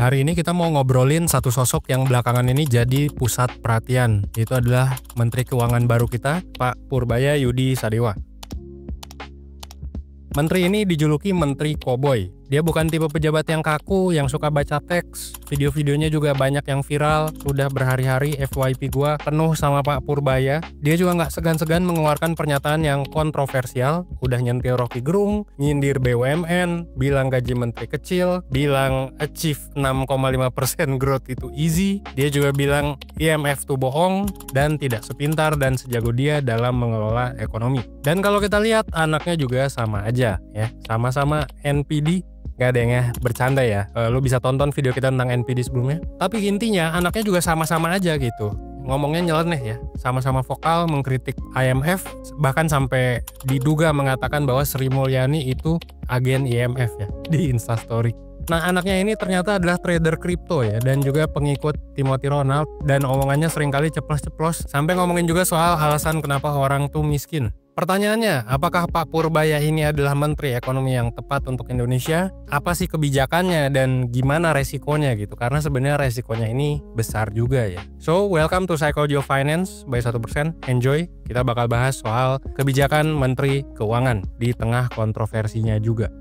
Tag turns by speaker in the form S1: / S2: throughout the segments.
S1: Hari ini kita mau ngobrolin satu sosok yang belakangan ini jadi pusat perhatian. Itu adalah Menteri Keuangan baru kita, Pak Purbaya Yudi Sadewa. Menteri ini dijuluki Menteri Koboi. Dia bukan tipe pejabat yang kaku, yang suka baca teks. Video-videonya juga banyak yang viral. Sudah berhari-hari FYP gua penuh sama Pak Purbaya. Dia juga nggak segan-segan mengeluarkan pernyataan yang kontroversial. Udah nyentil Rocky Gerung, nyindir BUMN, bilang gaji menteri kecil, bilang achieve 6,5% growth itu easy. Dia juga bilang IMF tuh bohong dan tidak sepintar dan sejago dia dalam mengelola ekonomi. Dan kalau kita lihat anaknya juga sama aja ya, sama-sama NPD. Gak ada yang bercanda ya, lu bisa tonton video kita tentang NPD sebelumnya. Tapi intinya anaknya juga sama-sama aja gitu. Ngomongnya nyeleneh ya, sama-sama vokal mengkritik IMF. Bahkan sampai diduga mengatakan bahwa Sri Mulyani itu agen IMF ya, di Instastory. Nah anaknya ini ternyata adalah trader kripto ya, dan juga pengikut Timothy Ronald. Dan omongannya seringkali ceplos-ceplos, sampai ngomongin juga soal alasan kenapa orang tuh miskin. Pertanyaannya, apakah Pak Purbaya ini adalah Menteri Ekonomi yang tepat untuk Indonesia? Apa sih kebijakannya dan gimana resikonya gitu? Karena sebenarnya resikonya ini besar juga ya. So, welcome to Psychology of Finance by 1%. Enjoy, kita bakal bahas soal kebijakan Menteri Keuangan di tengah kontroversinya juga.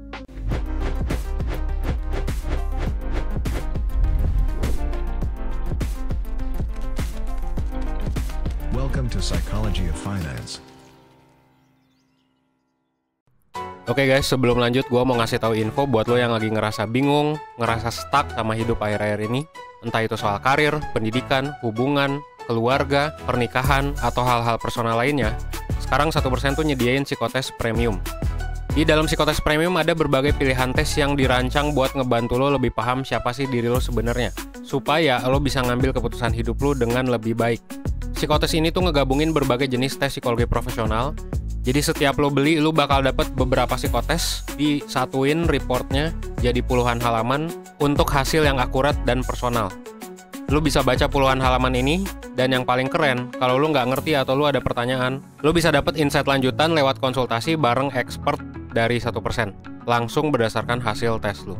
S2: Welcome to Psychology of Finance.
S3: Oke guys, sebelum lanjut gue mau ngasih tahu info buat lo yang lagi ngerasa bingung, ngerasa stuck sama hidup akhir-akhir ini. Entah itu soal karir, pendidikan, hubungan, keluarga, pernikahan, atau hal-hal personal lainnya. Sekarang 1% tuh nyediain psikotes premium. Di dalam psikotes premium ada berbagai pilihan tes yang dirancang buat ngebantu lo lebih paham siapa sih diri lo sebenarnya, supaya lo bisa ngambil keputusan hidup lo dengan lebih baik. Psikotes ini tuh ngegabungin berbagai jenis tes psikologi profesional. Jadi setiap lo beli, lo bakal dapet beberapa psikotes, disatuin reportnya jadi puluhan halaman untuk hasil yang akurat dan personal. Lo bisa baca puluhan halaman ini, dan yang paling keren, kalau lo nggak ngerti atau lo ada pertanyaan, lo bisa dapet insight lanjutan lewat konsultasi bareng expert dari 1%, langsung berdasarkan hasil tes lo.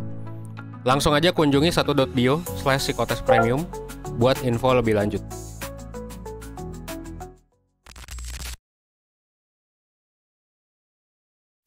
S3: Langsung aja kunjungi 1.bio/psikotes premium buat info lebih lanjut.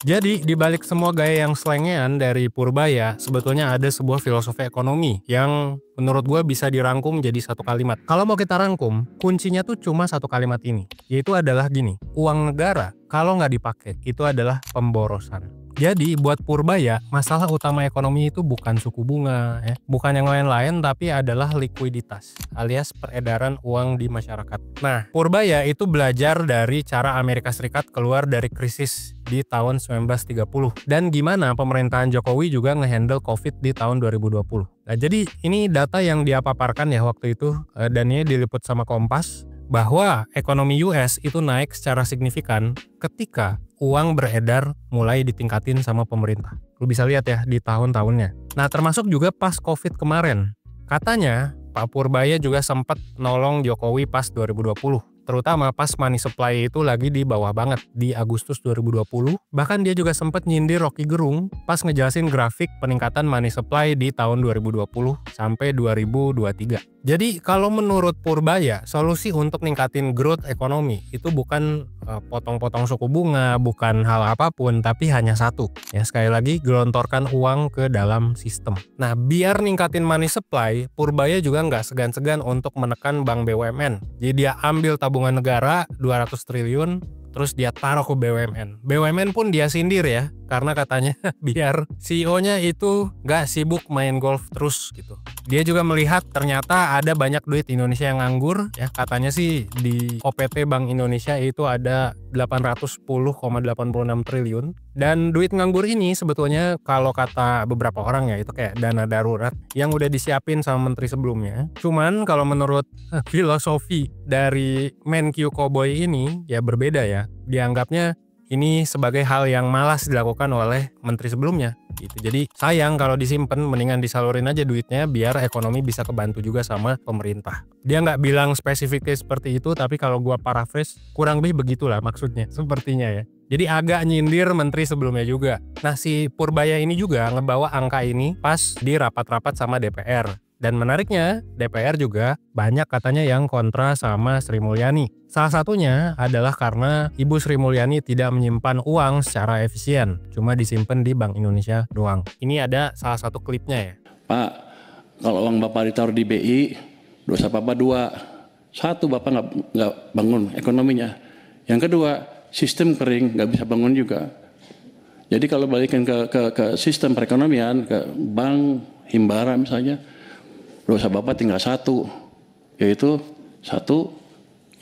S1: Jadi, di balik semua gaya yang slengean dari Purbaya, sebetulnya ada sebuah filosofi ekonomi yang menurut gue bisa dirangkum jadi satu kalimat. Kalau mau kita rangkum, kuncinya tuh cuma satu kalimat ini, yaitu adalah gini, uang negara kalau nggak dipakai itu adalah pemborosan. Jadi buat Purbaya, masalah utama ekonomi itu bukan suku bunga, ya, bukan yang lain-lain, tapi adalah likuiditas, alias peredaran uang di masyarakat. Nah, Purbaya itu belajar dari cara Amerika Serikat keluar dari krisis di tahun 1930 dan gimana pemerintahan Jokowi juga ngehandle COVID di tahun 2020. Nah, jadi ini data yang dia paparkan ya waktu itu, dan ini diliput sama Kompas, bahwa ekonomi US itu naik secara signifikan ketika uang beredar mulai ditingkatin sama pemerintah. Lu bisa lihat ya di tahun-tahunnya. Nah, termasuk juga pas COVID kemarin. Katanya Pak Purbaya juga sempat nolong Jokowi pas 2020. Terutama pas money supply itu lagi di bawah banget di Agustus 2020. Bahkan dia juga sempat nyindir Rocky Gerung pas ngejelasin grafik peningkatan money supply di tahun 2020 sampai 2023. Jadi kalau menurut Purbaya, solusi untuk ningkatin growth ekonomi itu bukan potong-potong suku bunga, bukan hal apapun, tapi hanya satu. Ya, sekali lagi gelontorkan uang ke dalam sistem. Nah, biar ningkatin money supply, Purbaya juga nggak segan-segan untuk menekan bank BUMN. Jadi dia ambil tabungan negara 200 triliun, terus dia taruh ke BUMN. BUMN pun dia sindir ya, karena katanya biar CEO-nya itu nggak sibuk main golf terus gitu. Dia juga melihat ternyata ada banyak duit Indonesia yang nganggur ya, katanya sih di OPT Bank Indonesia itu ada 810,86 triliun. Dan duit nganggur ini sebetulnya kalau kata beberapa orang ya itu kayak dana darurat yang udah disiapin sama menteri sebelumnya. Cuman kalau menurut filosofi dari Menkyu Koboi ini ya berbeda ya. Dianggapnya ini sebagai hal yang malas dilakukan oleh menteri sebelumnya gitu. Jadi sayang kalau disimpan, mendingan disalurin aja duitnya biar ekonomi bisa kebantu juga sama pemerintah. Dia nggak bilang spesifiknya seperti itu, tapi kalau gua paraphrase kurang lebih begitulah maksudnya sepertinya ya. Jadi agak nyindir menteri sebelumnya juga. Nah, si Purbaya ini juga ngebawa angka ini pas di rapat-rapat sama DPR. Dan menariknya, DPR juga banyak katanya yang kontra sama Sri Mulyani. Salah satunya adalah karena Ibu Sri Mulyani tidak menyimpan uang secara efisien, cuma disimpan di Bank Indonesia doang. Ini ada salah satu klipnya ya.
S4: Pak, kalau uang Bapak ditaruh di BI, dosa Bapak dua. Satu, Bapak nggak bangun ekonominya. Yang kedua, sistem kering, nggak bisa bangun juga. Jadi kalau balikin ke sistem perekonomian, ke bank, himbara misalnya, dosa Bapak tinggal satu, yaitu satu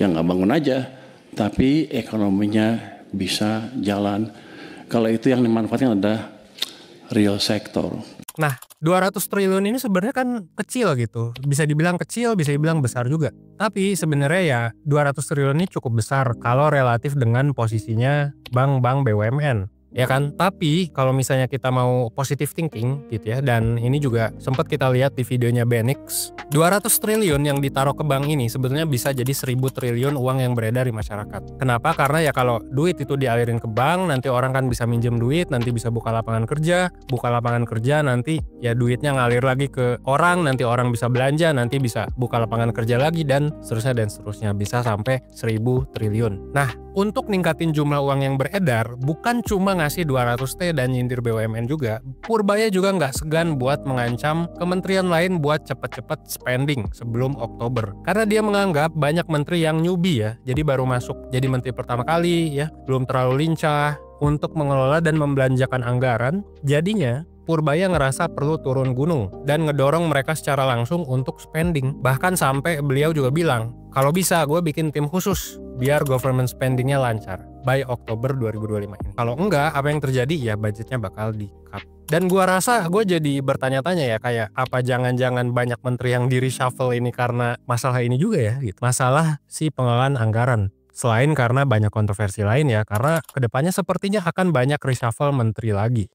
S4: yang nggak bangun aja, tapi ekonominya bisa jalan. Kalau itu yang dimanfaatkan adalah real sector.
S1: Nah, 200 triliun ini sebenarnya kan kecil gitu. Bisa dibilang kecil, bisa dibilang besar juga. Tapi sebenarnya ya 200 triliun ini cukup besar kalau relatif dengan posisinya bank-bank BUMN. Ya kan, tapi kalau misalnya kita mau positive thinking gitu ya, dan ini juga sempat kita lihat di videonya Benix, 200 triliun yang ditaruh ke bank ini sebetulnya bisa jadi 1000 triliun uang yang beredar di masyarakat. Kenapa? Karena ya kalau duit itu dialirin ke bank, nanti orang kan bisa minjem duit, nanti bisa buka lapangan kerja, nanti ya duitnya ngalir lagi ke orang, nanti orang bisa belanja, nanti bisa buka lapangan kerja lagi, dan seterusnya, bisa sampai 1000 triliun. Nah, untuk ningkatin jumlah uang yang beredar, bukan cuma ngasih 200T dan nyindir BUMN juga, Purbaya juga nggak segan buat mengancam kementerian lain buat cepet-cepet spending sebelum Oktober. Karena dia menganggap banyak menteri yang newbie ya, jadi baru masuk jadi menteri pertama kali ya, belum terlalu lincah untuk mengelola dan membelanjakan anggaran. Jadinya Purbaya ngerasa perlu turun gunung dan ngedorong mereka secara langsung untuk spending. Bahkan sampai beliau juga bilang, kalau bisa gue bikin tim khusus biar government spendingnya lancar by Oktober 2025 ini. Kalau enggak, apa yang terjadi ya budgetnya bakal di-cut. Dan gue rasa gue jadi bertanya-tanya ya, kayak apa jangan-jangan banyak menteri yang di-reshuffle ini karena masalah ini juga ya gitu. Masalah si pengelolaan anggaran. Selain karena banyak kontroversi lain ya, karena kedepannya sepertinya akan banyak reshuffle menteri lagi.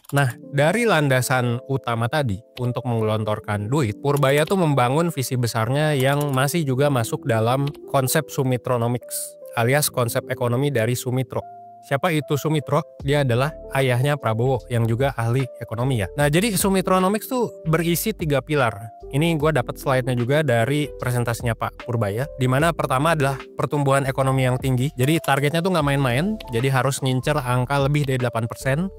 S1: Nah, dari landasan utama tadi untuk menggelontorkan duit, Purbaya tuh membangun visi besarnya yang masih juga masuk dalam konsep Sumitronomics, alias konsep ekonomi dari Sumitro. Siapa itu Sumitro? Dia adalah ayahnya Prabowo yang juga ahli ekonomi ya. Nah, jadi Sumitronomics tuh berisi 3 pilar. Ini gue dapat slide-nya juga dari presentasinya Pak Purbaya, di mana pertama adalah pertumbuhan ekonomi yang tinggi. Jadi targetnya tuh nggak main-main, jadi harus ngincer angka lebih dari 8%,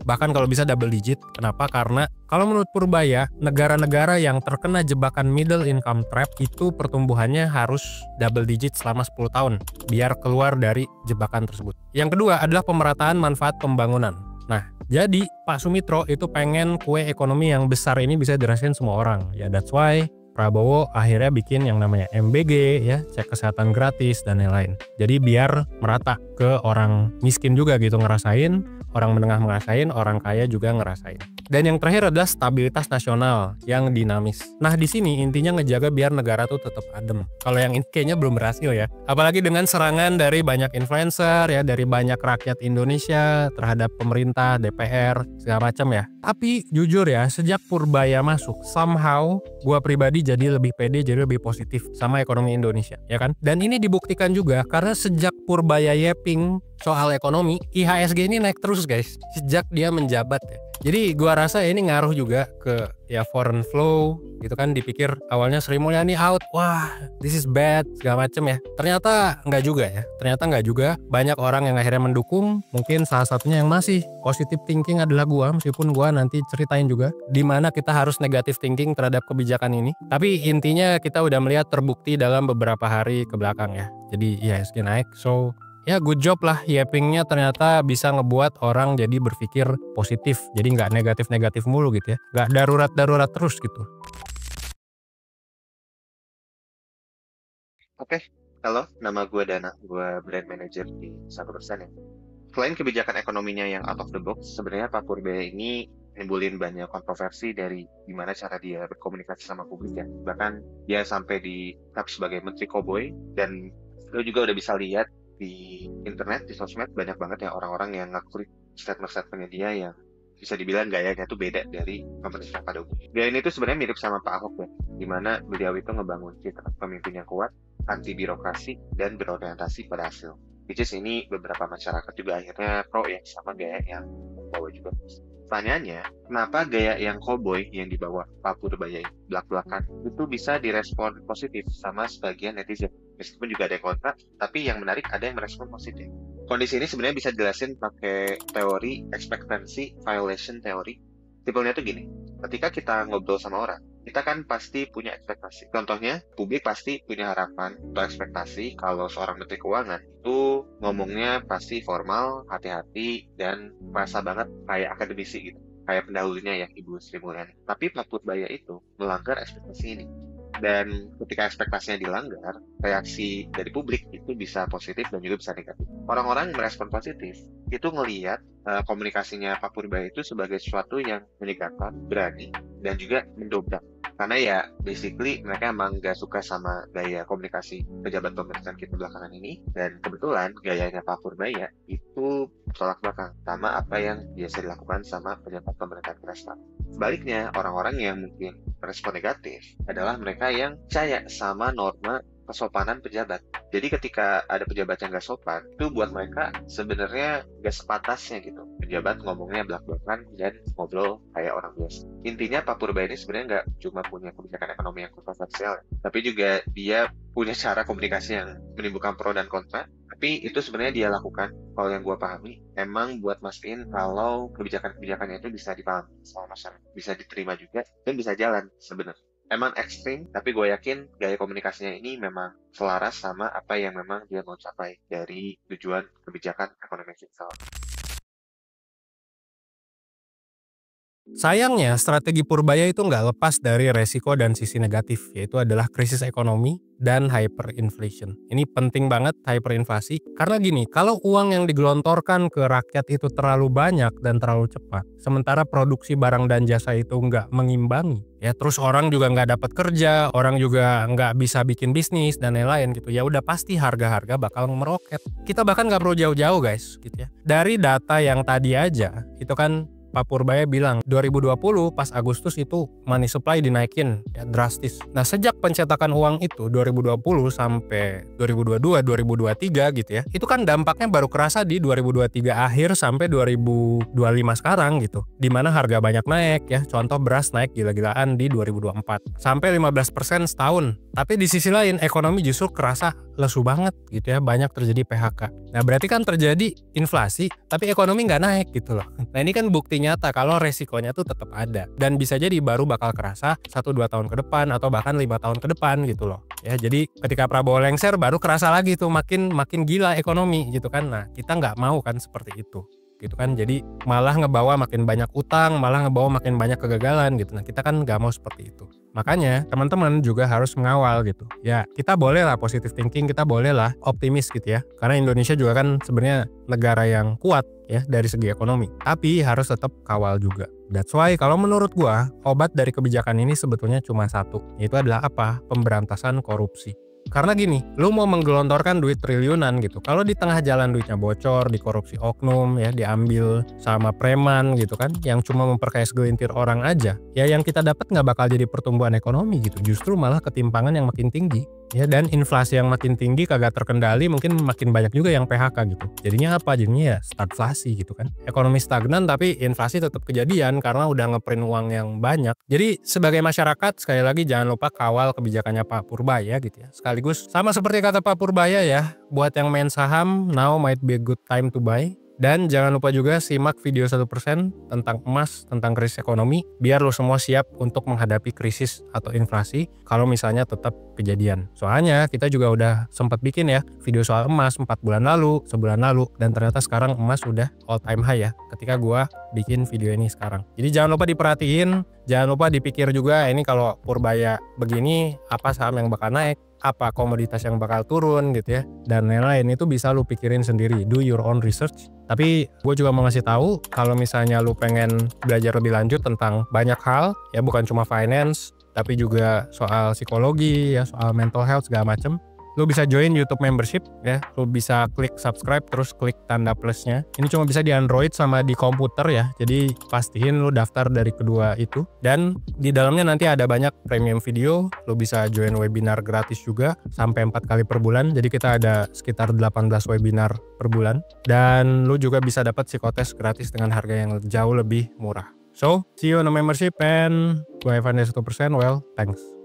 S1: bahkan kalau bisa double digit. Kenapa? Karena kalau menurut Purbaya, negara-negara yang terkena jebakan middle income trap itu pertumbuhannya harus double digit selama 10 tahun, biar keluar dari jebakan tersebut. Yang kedua adalah pemerataan manfaat pembangunan. Nah, jadi Pak Sumitro itu pengen kue ekonomi yang besar ini bisa dirasain semua orang. Ya, that's why Prabowo akhirnya bikin yang namanya MBG ya, cek kesehatan gratis dan lain-lain. Jadi biar merata ke orang miskin juga gitu ngerasain, orang menengah ngerasain, orang kaya juga ngerasain. Dan yang terakhir adalah stabilitas nasional yang dinamis. Nah, di sini intinya ngejaga biar negara tuh tetap adem. Kalau yang ini kayaknya belum berhasil ya. Apalagi dengan serangan dari banyak influencer ya, dari banyak rakyat Indonesia terhadap pemerintah, DPR, segala macam ya. Tapi jujur ya, sejak Purbaya masuk, somehow gua pribadi jadi lebih pede, jadi lebih positif sama ekonomi Indonesia, ya kan? Dan ini dibuktikan juga karena sejak Purbaya yeping soal ekonomi, IHSG ini naik terus guys, sejak dia menjabat ya. Jadi gua rasa ini ngaruh juga ke ya foreign flow gitu kan, dipikir awalnya Sri Mulyani out, wah this is bad segala macem ya. Ternyata nggak juga. Banyak orang yang akhirnya mendukung, mungkin salah satunya yang masih positive thinking adalah gua, meskipun gua nanti ceritain juga di mana kita harus negative thinking terhadap kebijakan ini. Tapi intinya kita udah melihat terbukti dalam beberapa hari ke belakang ya. Jadi IHSG naik, so ya good job lah, yepingnya ternyata bisa ngebuat orang jadi berpikir positif. Jadi nggak negatif-negatif mulu gitu ya. Nggak darurat-darurat terus gitu.
S5: Oke, halo, nama gue Dana, gue brand manager di 1% ya. Selain kebijakan ekonominya yang out of the box, sebenarnya Pak Purbaya ini nimbulin banyak kontroversi dari gimana cara dia berkomunikasi sama publik ya. Bahkan dia sampai ditap sebagai Menteri Koboi, dan lo juga udah bisa lihat di internet, di sosmed, banyak banget ya orang-orang yang ngeklik statement-statementnya dia yang bisa dibilang gayanya tuh beda dari pemerintah pada umumnya. Gaya ini tuh sebenarnya mirip sama Pak Ahok ya, dimana beliau itu ngebangun citra pemimpin yang kuat, anti birokrasi, dan berorientasi pada hasil. Which is ini beberapa masyarakat juga akhirnya pro yang sama gaya yang bawa juga. Pertanyaannya, kenapa gaya yang cowboy yang dibawa Pak Purbaya belak-belakan itu bisa direspon positif sama sebagian netizen? Meskipun juga ada yang kontra, tapi yang menarik ada yang merespon positif. Kondisi ini sebenarnya bisa dijelasin pakai teori expectancy violation theory. Tipenya tuh gini, ketika kita ngobrol sama orang, kita kan pasti punya ekspektasi. Contohnya, publik pasti punya harapan atau ekspektasi kalau seorang menteri keuangan itu ngomongnya pasti formal, hati-hati, dan merasa banget kayak akademisi gitu. Kayak pendahulunya ya, Ibu Sri Mulyani. Tapi Pak Purbaya itu melanggar ekspektasi ini. Dan ketika ekspektasinya dilanggar, reaksi dari publik itu bisa positif dan juga bisa negatif. Orang-orang yang merespon positif itu ngelihat komunikasinya Pak Purbaya itu sebagai sesuatu yang menyegarkan, berani, dan juga mendobrak. Karena ya basically mereka emang gak suka sama gaya komunikasi pejabat pemerintahan kita belakangan ini. Dan kebetulan gayanya Pak Purbaya itu tolak belakang sama apa yang biasa dilakukan sama pejabat pemerintahan kita sekarang. Sebaliknya, orang-orang yang mungkin respon negatif adalah mereka yang percaya sama norma kesopanan pejabat. Jadi ketika ada pejabat yang gak sopan, itu buat mereka sebenarnya gak sepatasnya gitu. Pejabat ngomongnya belak-belakan dan ngobrol kayak orang biasa. Intinya Pak Purbaya ini sebenarnya nggak cuma punya kebijakan ekonomi yang kontroversial, tapi juga dia punya cara komunikasi yang menimbulkan pro dan kontra. Tapi itu sebenarnya dia lakukan, kalau yang gue pahami, emang buat mastiin kalau kebijakan-kebijakannya itu bisa dipahami sama masyarakat, bisa diterima juga, dan bisa jalan sebenarnya. Emang ekstrim, tapi gue yakin gaya komunikasinya ini memang selaras sama apa yang memang dia mau capai dari tujuan kebijakan ekonomi fiscal.
S1: Sayangnya, strategi Purbaya itu nggak lepas dari resiko dan sisi negatif, yaitu adalah krisis ekonomi dan hyperinflation. Ini penting banget, hyperinflasi, karena gini, kalau uang yang digelontorkan ke rakyat itu terlalu banyak dan terlalu cepat, sementara produksi barang dan jasa itu nggak mengimbangi, ya terus orang juga nggak dapat kerja, orang juga nggak bisa bikin bisnis dan lain-lain gitu, ya udah pasti harga-harga bakal meroket. Kita bahkan nggak perlu jauh-jauh guys, gitu ya. Dari data yang tadi aja, itu kan Pak Purbaya bilang 2020 pas Agustus itu money supply dinaikin ya drastis. Nah sejak pencetakan uang itu 2020 sampai 2022, 2023 gitu ya, itu kan dampaknya baru kerasa di 2023 akhir sampai 2025 sekarang gitu, dimana harga banyak naik ya, contoh beras naik gila-gilaan di 2024 sampai 15% setahun. Tapi di sisi lain ekonomi justru kerasa lesu banget gitu ya, banyak terjadi PHK. Nah berarti kan terjadi inflasi tapi ekonomi nggak naik gitu loh. Nah ini kan bukti nyata kalau resikonya tuh tetap ada dan bisa jadi baru bakal kerasa 1-2 tahun ke depan atau bahkan 5 tahun ke depan gitu loh ya. Jadi ketika Prabowo lengser baru kerasa lagi tuh makin gila ekonomi gitu kan. Nah kita nggak mau kan seperti itu gitu kan, jadi malah ngebawa makin banyak utang, malah ngebawa makin banyak kegagalan gitu. Nah kita kan nggak mau seperti itu. Makanya teman-teman juga harus mengawal gitu ya, kita boleh lah positive thinking, kita boleh lah optimis gitu ya, karena Indonesia juga kan sebenarnya negara yang kuat ya dari segi ekonomi, tapi harus tetap kawal juga. That's why kalau menurut gua obat dari kebijakan ini sebetulnya cuma satu, yaitu adalah apa? Pemberantasan korupsi. Karena gini, lu mau menggelontorkan duit triliunan gitu, kalau di tengah jalan duitnya bocor, dikorupsi oknum ya, diambil sama preman gitu kan, yang cuma memperkaya segelintir orang aja, ya yang kita dapat nggak bakal jadi pertumbuhan ekonomi gitu, justru malah ketimpangan yang makin tinggi ya, dan inflasi yang makin tinggi kagak terkendali, mungkin makin banyak juga yang PHK gitu. Jadinya apa? Jadinya ya stagflasi gitu kan. Ekonomi stagnan tapi inflasi tetap kejadian karena udah ngeprint uang yang banyak. Jadi sebagai masyarakat sekali lagi jangan lupa kawal kebijakannya Pak Purbaya gitu ya. Sekaligus sama seperti kata Pak Purbaya ya, buat yang main saham, now might be a good time to buy. Dan jangan lupa juga simak video 1% tentang emas, tentang krisis ekonomi, biar lo semua siap untuk menghadapi krisis atau inflasi kalau misalnya tetap kejadian. Soalnya kita juga udah sempat bikin ya video soal emas 4 bulan lalu, sebulan lalu, dan ternyata sekarang emas udah all time high ya ketika gua bikin video ini sekarang. Jadi jangan lupa diperhatiin, jangan lupa dipikir juga ini kalau Purbaya begini apa saham yang bakal naik, apa komoditas yang bakal turun gitu ya, dan lain-lain. Itu bisa lu pikirin sendiri, do your own research. Tapi gue juga mau ngasih tahu kalau misalnya lu pengen belajar lebih lanjut tentang banyak hal ya, bukan cuma finance tapi juga soal psikologi ya, soal mental health segala macem, Lu bisa join YouTube membership ya. Lu bisa klik subscribe terus klik tanda plusnya. Ini cuma bisa di Android sama di komputer ya. Jadi pastiin lu daftar dari kedua itu. Dan di dalamnya nanti ada banyak premium video. Lu bisa join webinar gratis juga sampai 4 kali per bulan. Jadi kita ada sekitar 18 webinar per bulan. Dan lu juga bisa dapat psikotes gratis dengan harga yang jauh lebih murah. So, see you on the membership and gue Evan 1%. Well, thanks.